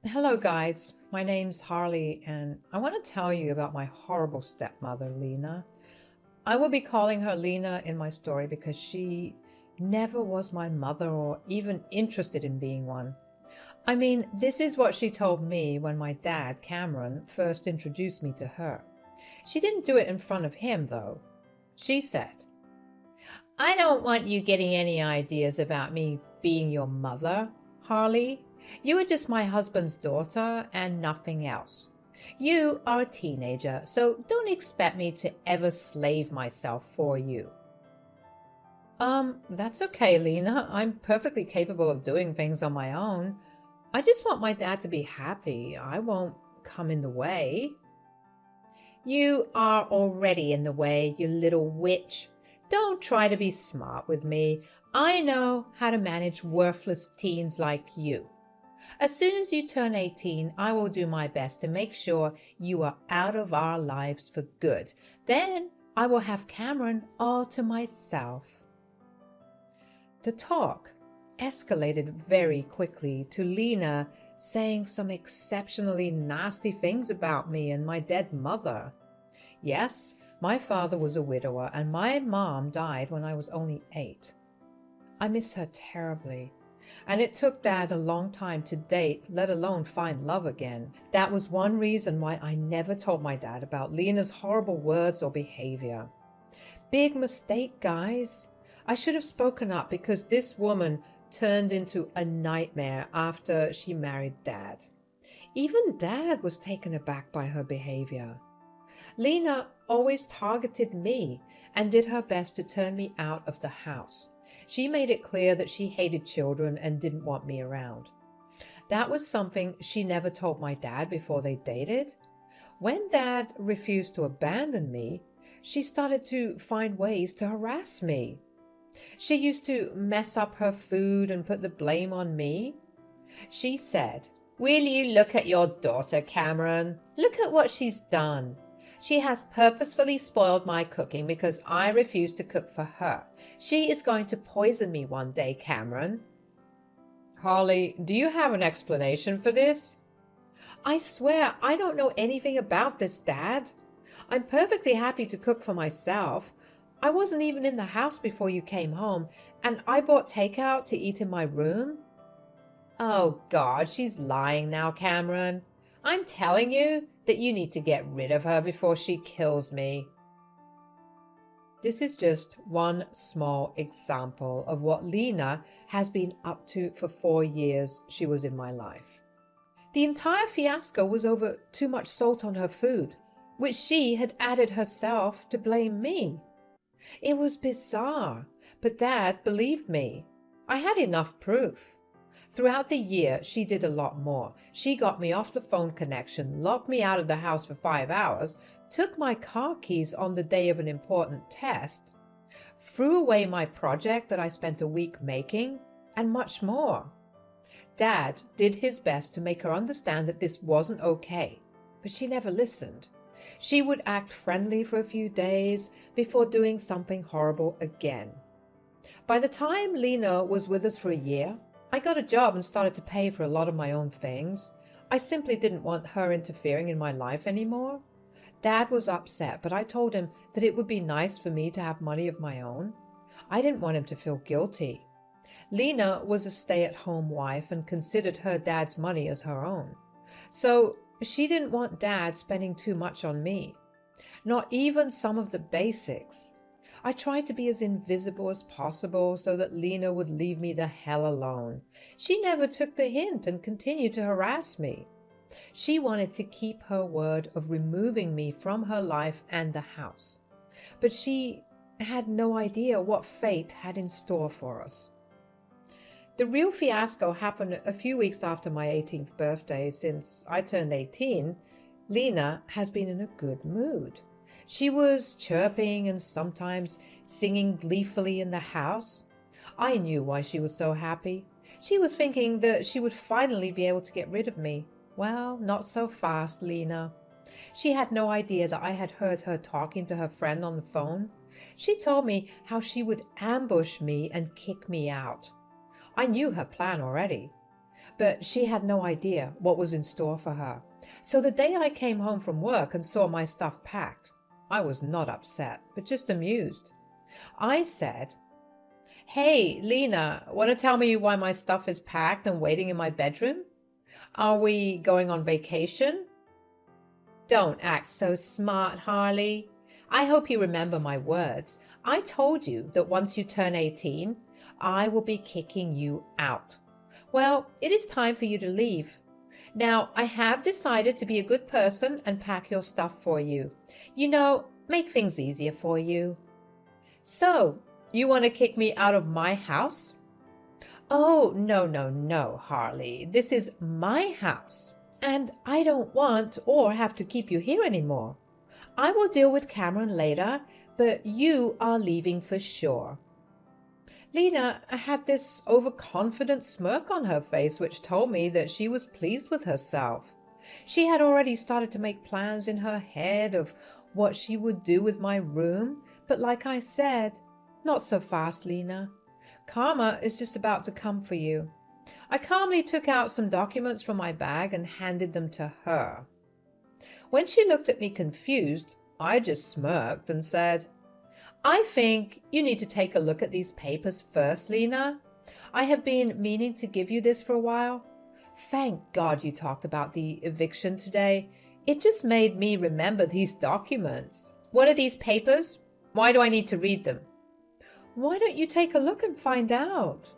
Hello, guys. My name's Harley, and I want to tell you about my horrible stepmother, Lena. I will be calling her Lena in my story because she never was my mother or even interested in being one. I mean, this is what she told me when my dad, Cameron, first introduced me to her. She didn't do it in front of him, though. She said, I don't want you getting any ideas about me being your mother, Harley. You are just my husband's daughter and nothing else. You are a teenager, so don't expect me to ever slave myself for you. That's okay, Lena. I'm perfectly capable of doing things on my own. I just want my dad to be happy. I won't come in the way. You are already in the way, you little witch. Don't try to be smart with me. I know how to manage worthless teens like you. As soon as you turn 18, I will do my best to make sure you are out of our lives for good. Then I will have Cameron all to myself. The talk escalated very quickly to Lena saying some exceptionally nasty things about me and my dead mother. Yes, my father was a widower and my mom died when I was only 8. I miss her terribly. And it took Dad a long time to date, let alone find love again. That was one reason why I never told my dad about Lena's horrible words or behavior. Big mistake, guys. I should have spoken up because this woman turned into a nightmare after she married Dad. Even Dad was taken aback by her behavior. Lena always targeted me and did her best to turn me out of the house. She made it clear that she hated children and didn't want me around. That was something she never told my dad before they dated. When Dad refused to abandon me, she started to find ways to harass me. She used to mess up her food and put the blame on me. She said, Will you look at your daughter, Cameron? Look at what she's done. She has purposefully spoiled my cooking because I refuse to cook for her. She is going to poison me one day, Cameron. Harley, do you have an explanation for this? I swear I don't know anything about this, Dad. I'm perfectly happy to cook for myself. I wasn't even in the house before you came home, and I bought takeout to eat in my room. Oh God, she's lying now, Cameron. I'm telling you that you need to get rid of her before she kills me. This is just one small example of what Lena has been up to for 4 years she was in my life. The entire fiasco was over too much salt on her food, which she had added herself to blame me. It was bizarre, but Dad believed me. I had enough proof. Throughout the year, she did a lot more. She got me off the phone connection, locked me out of the house for 5 hours, took my car keys on the day of an important test, threw away my project that I spent a week making, and much more. Dad did his best to make her understand that this wasn't okay, but she never listened. She would act friendly for a few days before doing something horrible again. By the time Lena was with us for a year, I got a job and started to pay for a lot of my own things. I simply didn't want her interfering in my life anymore. Dad was upset, but I told him that it would be nice for me to have money of my own. I didn't want him to feel guilty. Lena was a stay-at-home wife and considered her dad's money as her own. So she didn't want Dad spending too much on me. Not even some of the basics. I tried to be as invisible as possible so that Lena would leave me the hell alone. She never took the hint and continued to harass me. She wanted to keep her word of removing me from her life and the house. But she had no idea what fate had in store for us. The real fiasco happened a few weeks after my 18th birthday. Since I turned 18, Lena has been in a good mood. She was chirping and sometimes singing gleefully in the house. I knew why she was so happy. She was thinking that she would finally be able to get rid of me. Well, not so fast, Lena. She had no idea that I had heard her talking to her friend on the phone. She told me how she would ambush me and kick me out. I knew her plan already. but she had no idea what was in store for her. So the day I came home from work and saw my stuff packed, I was not upset, but just amused. I said, "Hey, Lena, want to tell me why my stuff is packed and waiting in my bedroom? Are we going on vacation?" Don't act so smart, Harley. I hope you remember my words. I told you that once you turn 18, I will be kicking you out. Well, it is time for you to leave. Now, I have decided to be a good person and pack your stuff for you. You know, make things easier for you. So, you want to kick me out of my house? Oh, no, no, no, Harley. This is my house. And I don't want or have to keep you here anymore. I will deal with Cameron later, but you are leaving for sure. Lena had this overconfident smirk on her face, which told me that she was pleased with herself. She had already started to make plans in her head of what she would do with my room, but like I said, not so fast, Lena. Karma is just about to come for you. I calmly took out some documents from my bag and handed them to her. When she looked at me confused, I just smirked and said, "I think you need to take a look at these papers first, Lena. I have been meaning to give you this for a while. Thank God you talked about the eviction today. It just made me remember these documents." "What are these papers? Why do I need to read them?" "Why don't you take a look and find out?"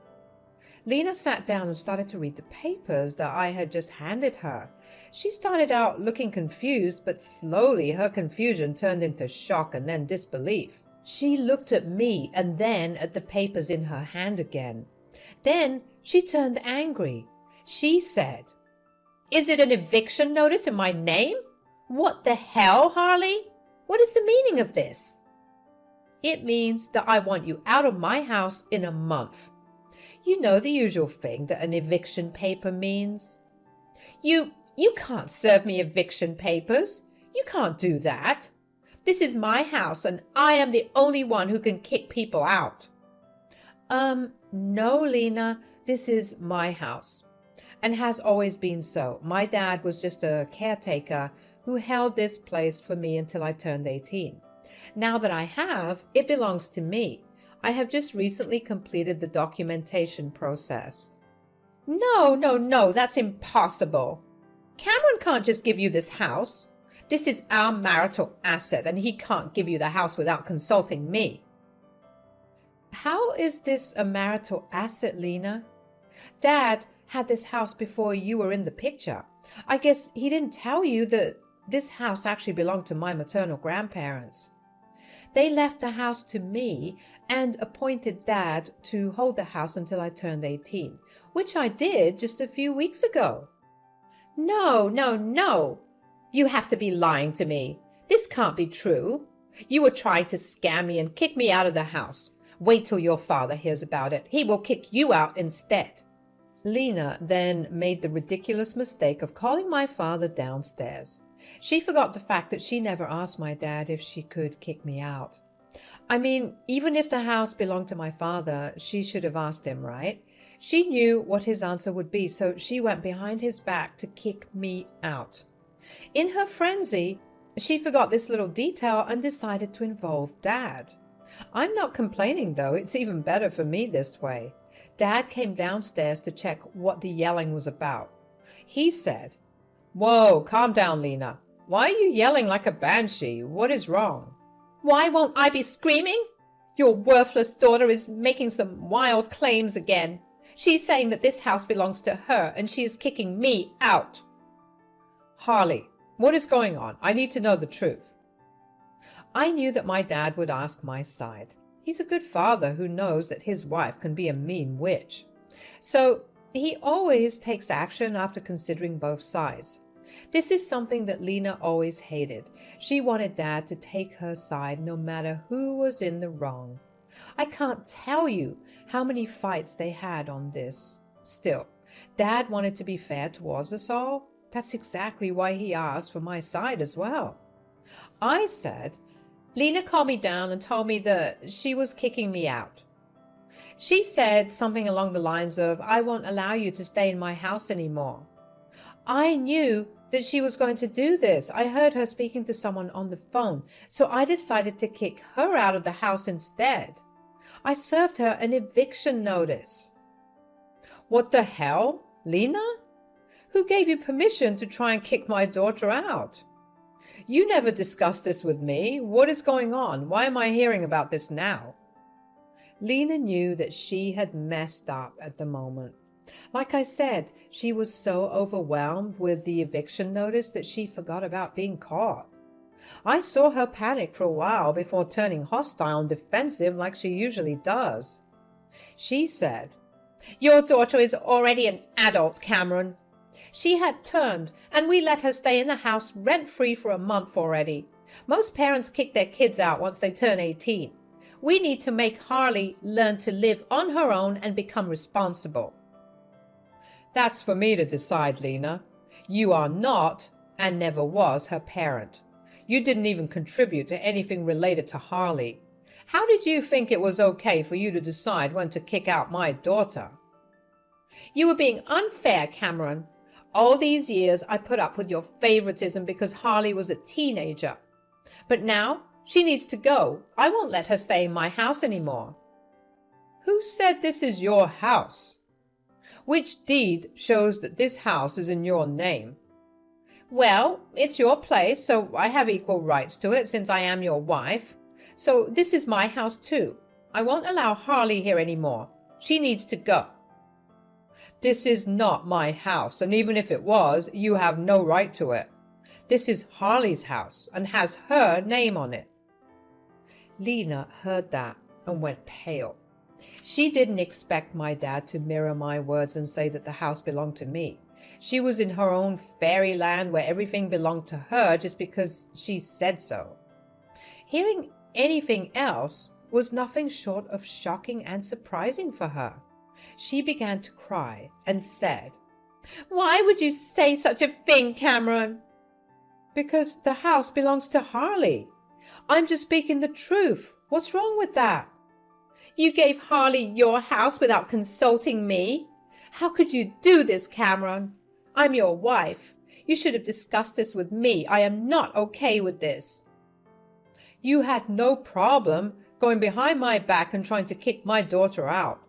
Lena sat down and started to read the papers that I had just handed her. She started out looking confused, but slowly her confusion turned into shock and then disbelief. She looked at me and then at the papers in her hand again. Then she turned angry. She said, "Is it an eviction notice in my name? What the hell, Harley? What is the meaning of this?" "It means that I want you out of my house in a month. You know the usual thing that an eviction paper means." You can't serve me eviction papers. You can't do that. This is my house and I am the only one who can kick people out." No, Lena, this is my house and has always been so. My dad was just a caretaker who held this place for me until I turned 18. Now that I have, it belongs to me. I have just recently completed the documentation process. No, no, no, that's impossible. Cameron can't just give you this house. This is our marital asset, and he can't give you the house without consulting me. How is this a marital asset, Lena? Dad had this house before you were in the picture. I guess he didn't tell you that this house actually belonged to my maternal grandparents. They left the house to me and appointed Dad to hold the house until I turned 18, which I did just a few weeks ago. No, no, no. You have to be lying to me. This can't be true. You were trying to scam me and kick me out of the house. Wait till your father hears about it. He will kick you out instead. Lena then made the ridiculous mistake of calling my father downstairs. She forgot the fact that she never asked my dad if she could kick me out. I mean, even if the house belonged to my father, she should have asked him, right? She knew what his answer would be, so she went behind his back to kick me out. In her frenzy, she forgot this little detail and decided to involve Dad. I'm not complaining, though. It's even better for me this way. Dad came downstairs to check what the yelling was about. He said, "Whoa, calm down, Lena. Why are you yelling like a banshee? What is wrong?" "Why won't I be screaming? Your worthless daughter is making some wild claims again. She's saying that this house belongs to her and she is kicking me out." "Harley, what is going on? I need to know the truth." I knew that my dad would ask my side. He's a good father who knows that his wife can be a mean witch. So he always takes action after considering both sides. This is something that Lena always hated. She wanted Dad to take her side no matter who was in the wrong. I can't tell you how many fights they had on this. Still, Dad wanted to be fair towards us all. That's exactly why he asked for my side as well. I said, "Lena calmed me down and told me that she was kicking me out." She said something along the lines of, I won't allow you to stay in my house anymore. I knew that she was going to do this. I heard her speaking to someone on the phone, so I decided to kick her out of the house instead. I served her an eviction notice. What the hell, Lena? Who gave you permission to try and kick my daughter out? You never discussed this with me. What is going on? Why am I hearing about this now? Lena knew that she had messed up at the moment. Like I said, she was so overwhelmed with the eviction notice that she forgot about being caught. I saw her panic for a while before turning hostile and defensive like she usually does. She said, Your daughter is already an adult, Cameron. She had turned, and we let her stay in the house rent-free for a month already. Most parents kick their kids out once they turn 18. We need to make Harley learn to live on her own and become responsible. That's for me to decide, Lena. You are not, and never was, her parent. You didn't even contribute to anything related to Harley. How did you think it was okay for you to decide when to kick out my daughter? You were being unfair, Cameron. All these years I put up with your favoritism because Harley was a teenager. But now she needs to go. I won't let her stay in my house anymore. Who said this is your house? Which deed shows that this house is in your name? Well, it's your place, so I have equal rights to it since I am your wife. So this is my house too. I won't allow Harley here anymore. She needs to go. This is not my house, and even if it was, you have no right to it. This is Harley's house and has her name on it. Lena heard that and went pale. She didn't expect my dad to mirror my words and say that the house belonged to me. She was in her own fairyland where everything belonged to her just because she said so. Hearing anything else was nothing short of shocking and surprising for her. She began to cry and said, Why would you say such a thing, Cameron? Because the house belongs to Harley. I'm just speaking the truth. What's wrong with that? You gave Harley your house without consulting me. How could you do this, Cameron? I'm your wife. You should have discussed this with me. I am not okay with this. You had no problem going behind my back and trying to kick my daughter out.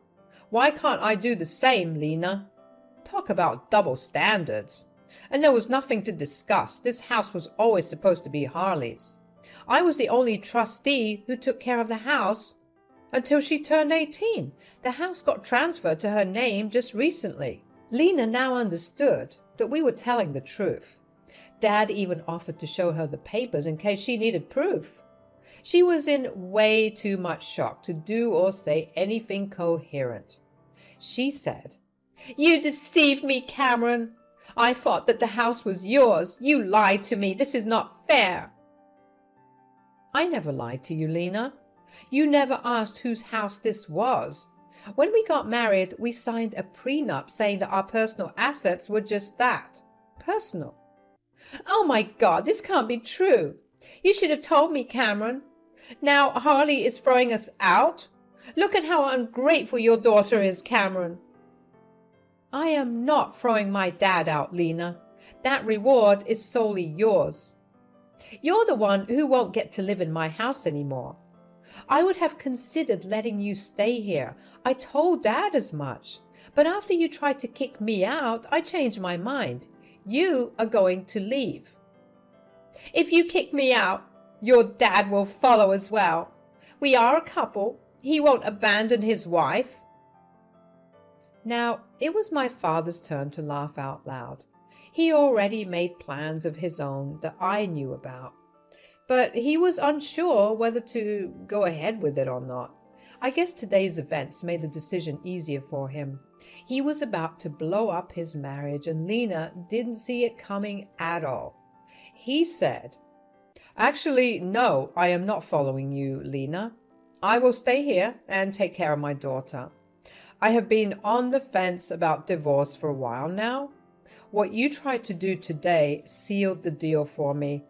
Why can't I do the same, Lena? Talk about double standards. And there was nothing to discuss. This house was always supposed to be Harley's. I was the only trustee who took care of the house until she turned 18. The house got transferred to her name just recently. Lena now understood that we were telling the truth. Dad even offered to show her the papers in case she needed proof. She was in way too much shock to do or say anything coherent. She said, You deceived me, Cameron. I thought that the house was yours. You lied to me. This is not fair. I never lied to you, Lena. You never asked whose house this was. When we got married, we signed a prenup saying that our personal assets were just that, personal. Oh my God, this can't be true. You should have told me, Cameron. Now Harley is throwing us out. Look at how ungrateful your daughter is, Cameron. I am not throwing my dad out, Lena. That reward is solely yours. You're the one who won't get to live in my house anymore. I would have considered letting you stay here. I told Dad as much. But after you tried to kick me out, I changed my mind. You are going to leave. If you kick me out, your dad will follow as well. We are a couple. He won't abandon his wife. Now, it was my father's turn to laugh out loud. He already made plans of his own that I knew about. But he was unsure whether to go ahead with it or not. I guess today's events made the decision easier for him. He was about to blow up his marriage, and Lena didn't see it coming at all. He said, Actually, no, I am not following you, Lena. I will stay here and take care of my daughter. I have been on the fence about divorce for a while now. What you tried to do today sealed the deal for me.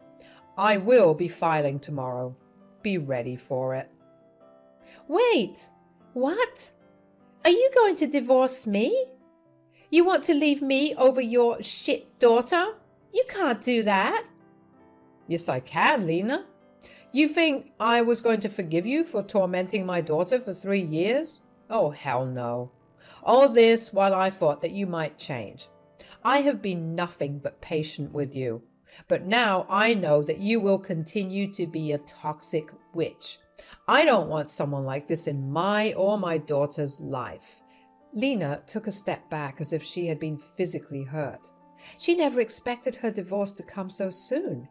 I will be filing tomorrow. Be ready for it. Wait, what? Are you going to divorce me? You want to leave me over your shit daughter? You can't do that. Yes, I can, Lena. You think I was going to forgive you for tormenting my daughter for 3 years? Oh, hell no. All this while I thought that you might change. I have been nothing but patient with you. But now I know that you will continue to be a toxic witch. I don't want someone like this in my or my daughter's life. Lena took a step back as if she had been physically hurt. She never expected her divorce to come so soon.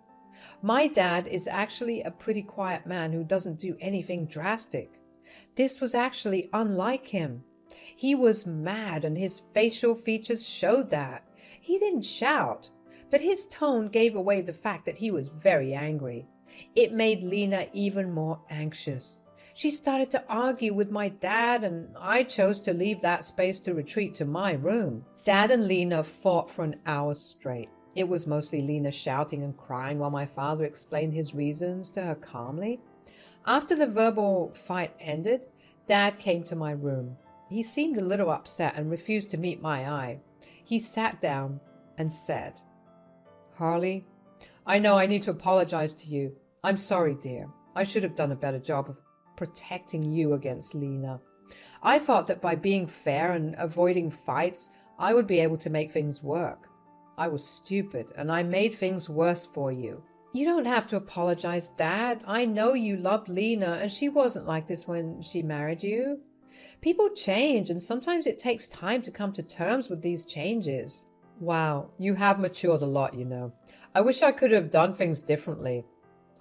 My dad is actually a pretty quiet man who doesn't do anything drastic. This was actually unlike him. He was mad and his facial features showed that. He didn't shout, but his tone gave away the fact that he was very angry. It made Lena even more anxious. She started to argue with my dad, and I chose to leave that space to retreat to my room. Dad and Lena fought for an hour straight. It was mostly Lena shouting and crying while my father explained his reasons to her calmly. After the verbal fight ended, Dad came to my room. He seemed a little upset and refused to meet my eye. He sat down and said, "Harley, I know I need to apologize to you. I'm sorry, dear. I should have done a better job of protecting you against Lena. I thought that by being fair and avoiding fights, I would be able to make things work. I was stupid, and I made things worse for you." "You don't have to apologize, Dad. I know you loved Lena, and she wasn't like this when she married you. People change, and sometimes it takes time to come to terms with these changes." "Wow, you have matured a lot, you know. I wish I could have done things differently.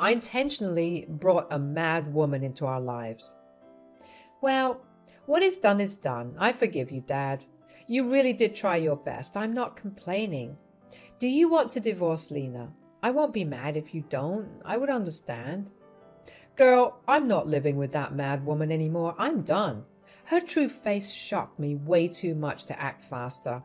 I intentionally brought a mad woman into our lives." "Well, what is done is done. I forgive you, Dad. You really did try your best. I'm not complaining. Do you want to divorce Lena? I won't be mad if you don't. I would understand." "Girl, I'm not living with that mad woman anymore. I'm done. Her true face shocked me way too much to act faster.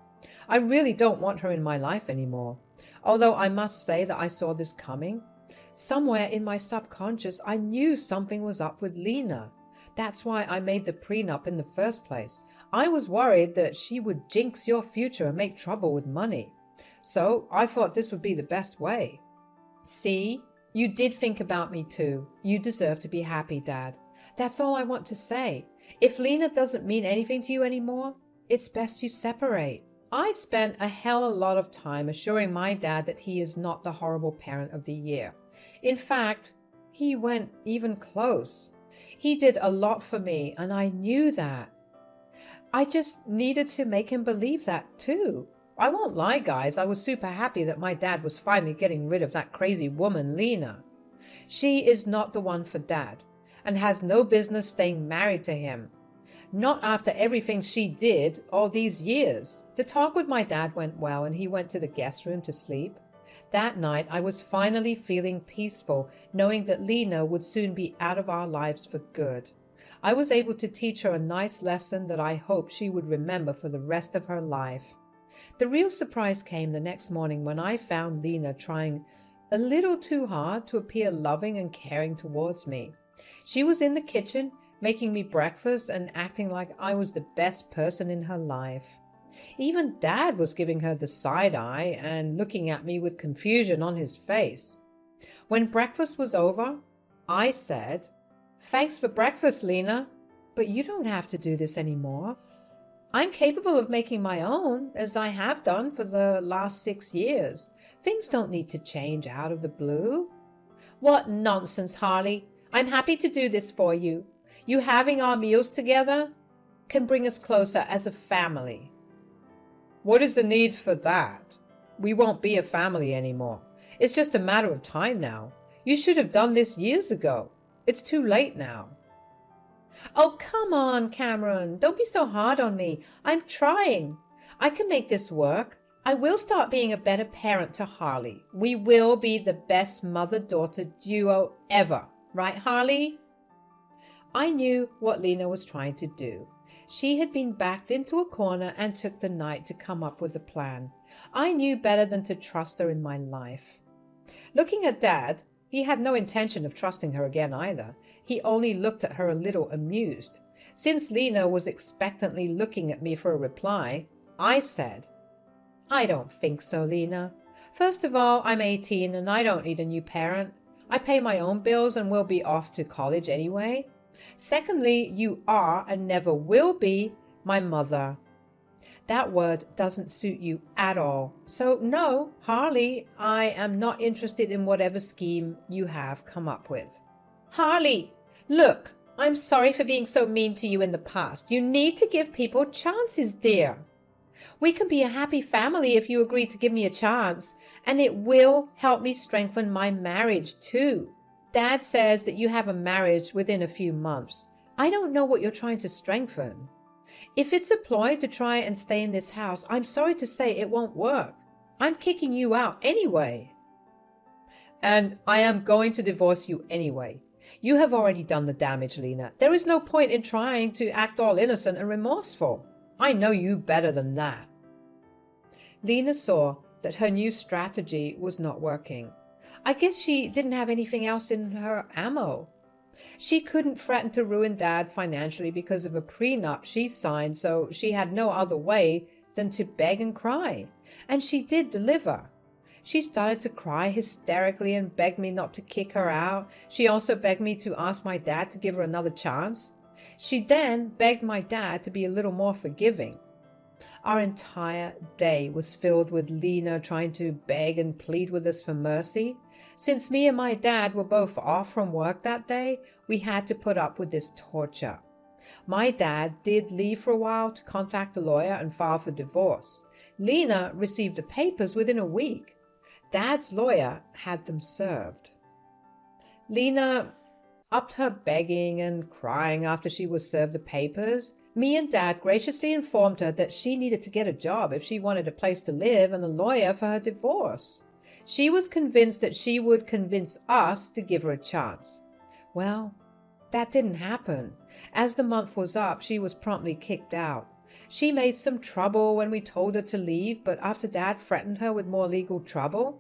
I really don't want her in my life anymore. Although I must say that I saw this coming. Somewhere in my subconscious, I knew something was up with Lena. That's why I made the prenup in the first place. I was worried that she would jinx your future and make trouble with money. So I thought this would be the best way." "See, you did think about me too. You deserve to be happy, Dad. That's all I want to say. If Lena doesn't mean anything to you anymore, it's best you separate." I spent a hell of a lot of time assuring my dad that he is not the horrible parent of the year. In fact, he went even close. He did a lot for me, and I knew that. I just needed to make him believe that too. I won't lie, guys, I was super happy that my dad was finally getting rid of that crazy woman, Lena. She is not the one for Dad, and has no business staying married to him. Not after everything she did all these years. The talk with my dad went well, and he went to the guest room to sleep. That night, I was finally feeling peaceful, knowing that Lena would soon be out of our lives for good. I was able to teach her a nice lesson that I hoped she would remember for the rest of her life. The real surprise came the next morning when I found Lena trying a little too hard to appear loving and caring towards me. She was in the kitchen, making me breakfast and acting like I was the best person in her life. Even Dad was giving her the side eye and looking at me with confusion on his face. When breakfast was over, I said, "Thanks for breakfast, Lena, but you don't have to do this anymore. I'm capable of making my own, as I have done for the last 6 years. Things don't need to change out of the blue." "What nonsense, Harley. I'm happy to do this for you. You having our meals together can bring us closer as a family." "What is the need for that? We won't be a family anymore. It's just a matter of time now. You should have done this years ago. It's too late now." "Oh, come on, Cameron. Don't be so hard on me. I'm trying. I can make this work. I will start being a better parent to Harley. We will be the best mother-daughter duo ever. Right, Harley?" I knew what Lena was trying to do. She had been backed into a corner and took the night to come up with a plan. I knew better than to trust her in my life. Looking at Dad, He had no intention of trusting her again either. He only looked at her a little amused. Since Lena was expectantly looking at me for a reply, I said, "I don't think so, Lena. First of all, I'm 18 and I don't need a new parent. I pay my own bills and will be off to college anyway. Secondly, you are and never will be my mother. That word doesn't suit you at all. So no, Harley, I am not interested in whatever scheme you have come up with." "Harley, look, I'm sorry for being so mean to you in the past. You need to give people chances, dear. We can be a happy family if you agree to give me a chance, and it will help me strengthen my marriage too. Dad says that you have a marriage within a few months. I don't know what you're trying to strengthen. If it's a ploy to try and stay in this house, I'm sorry to say it won't work. I'm kicking you out anyway. And I am going to divorce you anyway. You have already done the damage, Lena. There is no point in trying to act all innocent and remorseful. I know you better than that." Lena saw that her new strategy was not working. I guess she didn't have anything else in her ammo. She couldn't threaten to ruin Dad financially because of a prenup she signed, so she had no other way than to beg and cry. And she did deliver. She started to cry hysterically and begged me not to kick her out. She also begged me to ask my dad to give her another chance. She then begged my dad to be a little more forgiving. Our entire day was filled with Lena trying to beg and plead with us for mercy. Since me and my dad were both off from work that day, we had to put up with this torture. My dad did leave for a while to contact a lawyer and file for divorce. Lena received the papers within a week. Dad's lawyer had them served. Lena upped her begging and crying after she was served the papers. Me and Dad graciously informed her that she needed to get a job if she wanted a place to live and a lawyer for her divorce. She was convinced that she would convince us to give her a chance. Well, that didn't happen. As the month was up, she was promptly kicked out. She made some trouble when we told her to leave, but after Dad threatened her with more legal trouble,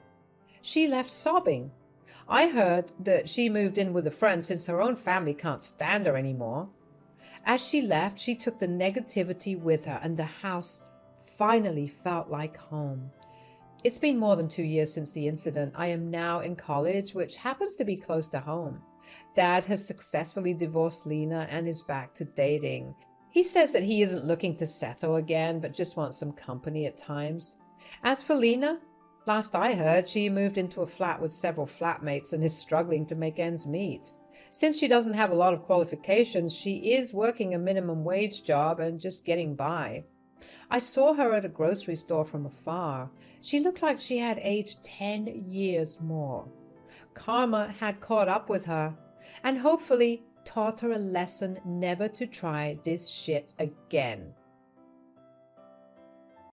she left sobbing. I heard that she moved in with a friend since her own family can't stand her anymore. As she left, she took the negativity with her, and the house finally felt like home. It's been more than 2 years since the incident. I am now in college, which happens to be close to home. Dad has successfully divorced Lena and is back to dating. He says that he isn't looking to settle again, but just wants some company at times. As for Lena, last I heard, she moved into a flat with several flatmates and is struggling to make ends meet. Since she doesn't have a lot of qualifications, she is working a minimum wage job and just getting by. I saw her at a grocery store from afar. She looked like she had aged 10 years more. Karma had caught up with her and hopefully taught her a lesson never to try this shit again.